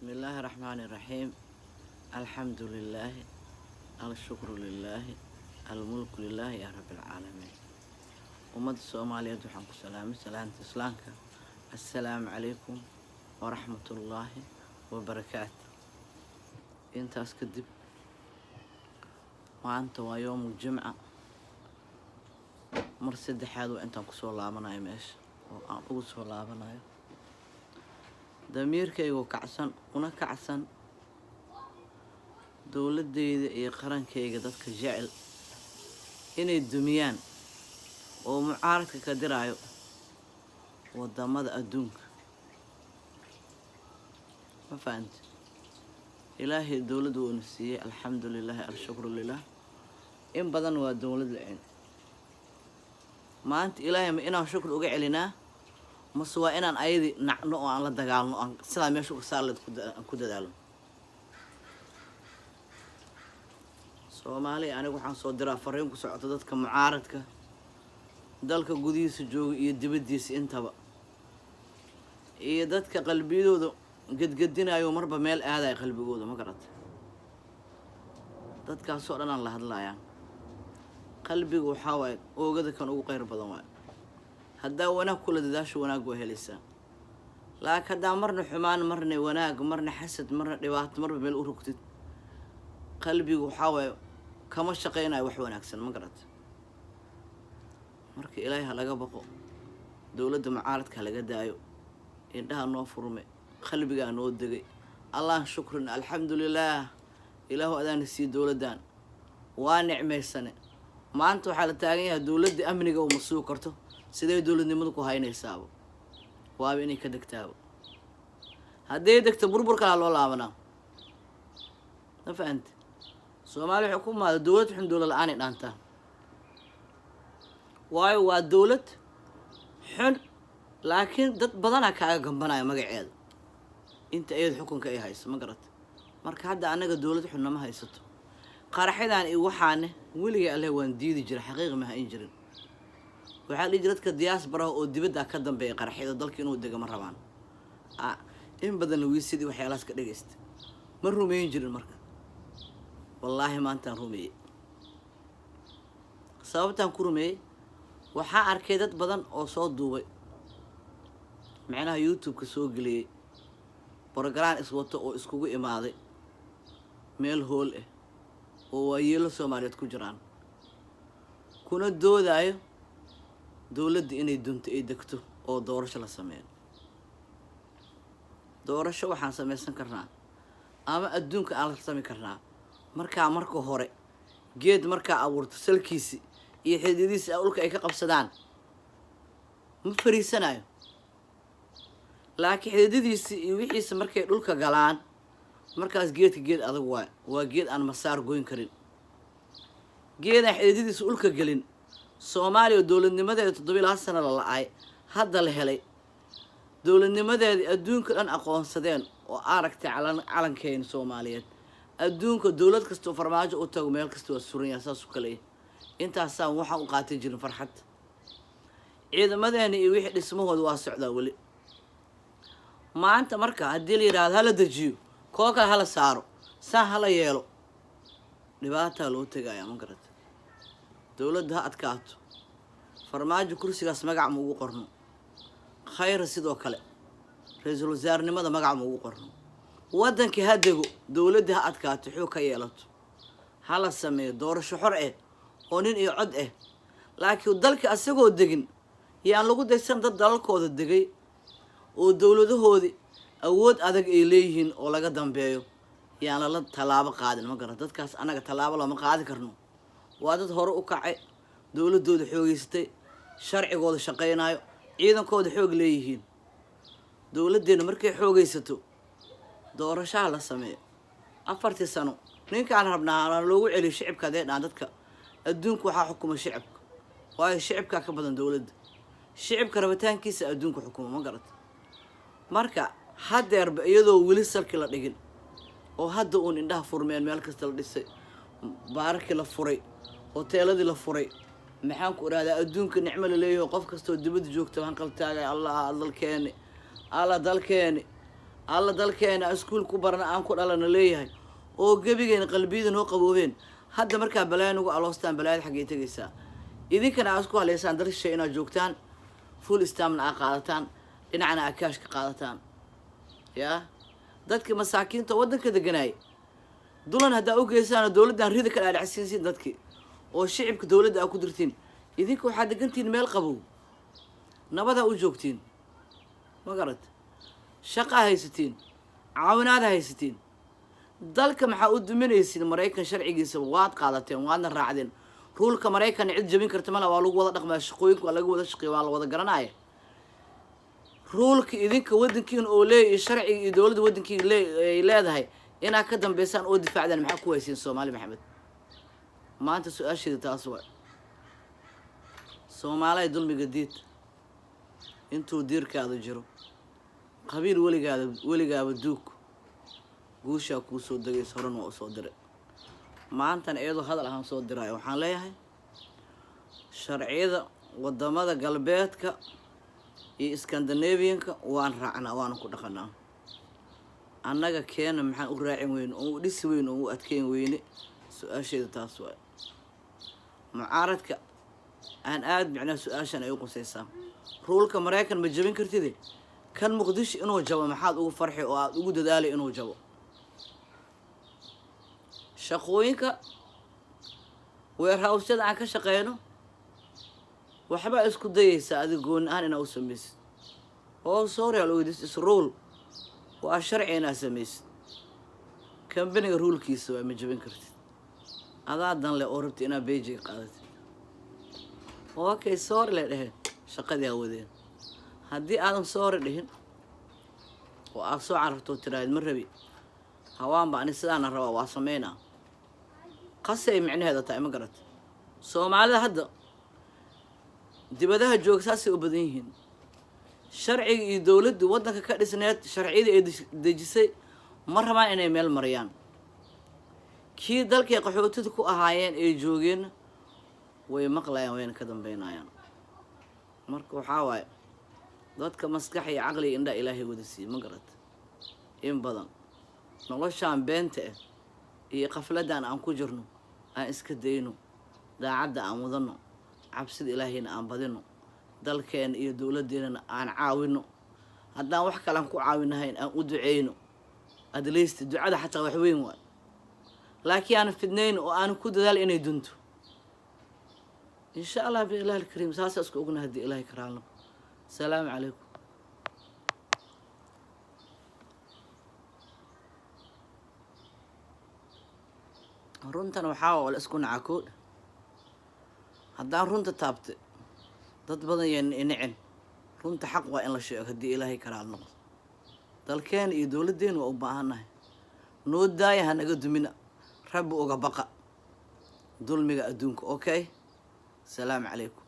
بسم الله الرحمن الرحيم. الحمد لله، الشكر لله، الملك لله يا رب العالمين. ومد الصومالية دوحان كسلام سلامة إسلامك. السلام عليكم ورحمة الله وبركاته. انت اسكدب وانت ويوم الجمعة مرسد حادو انت كسو لابناي ميش وان كسو لابناي damiirkaygu kacsan una kacsan dowladayda iyo qarankayga dadka jecel inay dumiyaan oo mucaaradka ka diraayo wadamada adduunka ma fahanti ilaahay dowladdu uu siiyay alxamdulillaah alshukru lillaah in badan waa dowlad la'aan maanta ilaahay ma inaan shukr uga celinaa مسوا إن أنا أيدي نحن على دجال أن سلام يشوف سالد كده دالو سومالي أنا كحن صدر فريم كسعتدت كمعارض دالك جوديس جو يدبديس أنت بقى يدت كقلبي دو قدنا يوم مرة بميل هذا قلبي جوده ما قرأت دت كسرنا الله هذا يعني قلبي وحاول وقد كان غير بدوان هدا وناك كل داش وناك وهلسة لكن هدا مرنا حمان مرنا وناك مرنا حسد مرنا دبات مرنا بالأوركتت قلبي وحاوي كما شقينا وحوناك سن مقرت مرك إلهي لقى بقو دولة معارضك لقى دايو إنها نوفرمي قلبي قا نودقي الله شكر الحمد لله إله أذان السي دولة دان ونعمة السنة ما أنتو حالة تانية دولة أمنية ومسوكرتو sidee dowladnimadu ku haynaysaabo waa inay ka degtaabo haddii degto burburka loo laabanaa ma fahanti Soomaali xukuumada dowlad xun dowlad la'aan ay dhaantaa waayo waa dowlad xun laakiin dad badan kaaga gambanaya magaceeda inta ay xukunka ay hayso ma garat marka hadda anaga dowlad xun ma haysato qaraxidaan iyo waxaane wiliga alle waan diidi jiray xaqiiqo ma hayn jirin waxaa la jiradka diaspora oo dibadda ka dambeeyay qaraxyada dalka inuu dego ma rabaan in badan wiisidii waxyaalaas ka dhageystay ma rumeyn jirin marka wallaahi maantaan rumeeyay sababtaan ku rumeeyay waxaa arkay dad badan oo soo duubay macnaha youtube-ka soo geliyay program iswato oo iskugu imaaday meel hool ah oo waayeelo Soomaaliyeed ku jiraan kuna doodayo dowladda inay dunto ay degto oo doorasho la sameeyo doorasho waxaan sameeysan karnaa ama adduunka aan la sameey karnaa marka hore geed marka abuurto salkiisi iyo xididiisa dhulka ay ka qabsadaan ma fariisanayo laakiin xididiisa iyo wixiisa markay dhulka galaan markaas geed adag waa geed aan masaar goyn karin geed aan xididiisa dhulka galin Soomaaliya dowladnimadeeda 7 sano la la'ay hadda la helay dowladnimadeeda adduunka dhan aqoonsadeen oo aragtay calankeena Soomaaliyeed adduunka dowlad kasta oo farmaajo u tago meel kasta oo suran yahay saas kale intaas waxa uu qaatay jirin farxad ciidamadeena iyo wixii dhismahooda waa socdaa wali maanta marka hadii la yiraahdo hala dajiyo kooka hala saaro saa hala yeelo dhibaato loo tagaya ma garad dowladda adkaato farmaajo kursigaas magac ma ugu qorno khayr sidoo kale ra'iisul wasaarnimada magac ma ugu qorno wadanka hadego dowladda adkaato xoo ka yeelato hala sameeyo doorasho xor ah oo nin iyo cod ah laakiin dalka asagoo degin yaan lagu daysan dad dalalkooda degay oo dowladahoodi awood adag ay leeyihiin oo laga dambeeyo yaan la talaabo qaadin ma garan dadkaas anaga talaabo lama qaadi karno وادد هرو كعي دولة دولة حوجستي شرع قاضي شقينايو عيدا قاضي حوج ليهين دولة دين مركي حوجستو دور شعل السماء أفرت السنة نين كان ربنا على لو على الشعب كذا عندك الدنك وحا حكم الشعب وهاي الشعب كأكبر دولة الشعب كربتان كيس الدنك حكومة ما قرت مركا حد يدو ولسه كلا رجل وهذا أون إنها فرمين مالك استلدسي بارك الله فري hoteeladii la furay maxaan ku raada adduunka nicmo leeyahay qof kasto dibad joogto aan qaltaaga Allah dalkeeni alla dalkeena iskuul ku barna aan ku dhalana leeyahay oo gebigeena qalbiyada noo qaboobeen hadda markaa balaayan ugu aloostaan balaayad xaggay tegaysaa idinkana aad isku haleysaan darshay inaad joogtaan full stamna aad qaadataan dhinacna aad kaash ka qaadataan yaa dadkii masaakiinta waddanka deganaay dulan haddaa u geysaan dowladdan rida ka dhaadhacsiinsiin dadkii oo shicibka dowladda aad ku dirtiin idinka waxaad degantihiin meel qabow nabadaa u joogtiin ma garad shaqaa haysatiin caawinaada haysatiin dalka maxaa u duminaysiin maraykan sharcigiisa waad qaadateen waadna raacdeen ruulka maraykan cid jabin karta mala waa lagu wada dhaqmaa shaqooyinka waa laga wada shaqeeya waa la wada garanaya ruulka idinka waddankiina oo leeyahay sharciga iyo dowladda waddankiina ay leedahay inaad ka dambeysaan oo difaacdaan maxaa ku haysiin Soomaali Maxamed maanta su-aasheeda taas waa Soomaaliya dulmiga diid intuu diirkaada jiro qabiil weligaaba duug guushaa kuu soo degaysa horan waa u soo diray maantana iyadoo hadal ahaan soo diraayo waxaan leeyahay sharciyada wadamada galbeedka iyo Scandinavianka waan raacnaa waana ku dhaqanaa annaga keena maxaan u raacin weyn oo u dhisi weyn oo u adkeyn weyne su-aasheeda taas waa mucaaradka aan aad micnaa su-aashan ay u qusaysaa ruulka maraykan ma jabin kartide kan muqdisho inuu jabo maxaad ugu farxi oo aad ugu dadaalay inuu jabo shaqooyinka warehouse-yada aan ka shaqeyno waxba isku dayaysaa adiga gooni ahaan inaad u samaysid oo sorry this is rule waa sharci inaad samaysid kambaniga ruulkiisa waa ma jabin kartid adaa dan leh oo rabti inaad beejiga qaadatid okay sorry le dheheen shaqadii ha wadeen haddii aadan sorry dhihin oo aad soo cararto tiraahid ma rabi hawaanba ani sidaana rabaa waa sameynaa qasay micnaheeda tahay ma garat Soomaalida hadda dibadaha joogsaasay u badan yihiin sharciga iyo dowladdu waddanka ka dhisneed sharciyada ay dejisay ma rabaan inay meel mariyaan kii dalkii qaxootiga ku ahaayeen ay joogeen way maqlayaan wayna ka dambeynayaan marka waxaa waaye dadka maskax iyo caqli iyo indha ilaahay wada siiyey ma garat in badan noloshaan beenta ah iyo qafladan aan ku jirno aan iska dayno daacadda aan wadano cabsida ilaahayna aan badino dalkeena iyo dowladdeena aan caawino haddaan wax kale aan ku caawinahayn aan u duceyno at least ducada xataa wax weyn waay laakiin aan fidnayn oo aan ku dadaal inay dunto insha Allah bi ilaahi kariim saas isku ogna hadii ilaahay karaano salaamu calaykum runtan waxaa oo la isku nacakood haddaan runta taabte dad badan yaan nicin runta xaq waa in la sheego hadii ilaahay karaal noqdo dalkeen iyo dowladdeena waa u baahanahay noo daaya hanaga dumina rabbi uga baqa dulmiga adduunka okay salaamu calaykum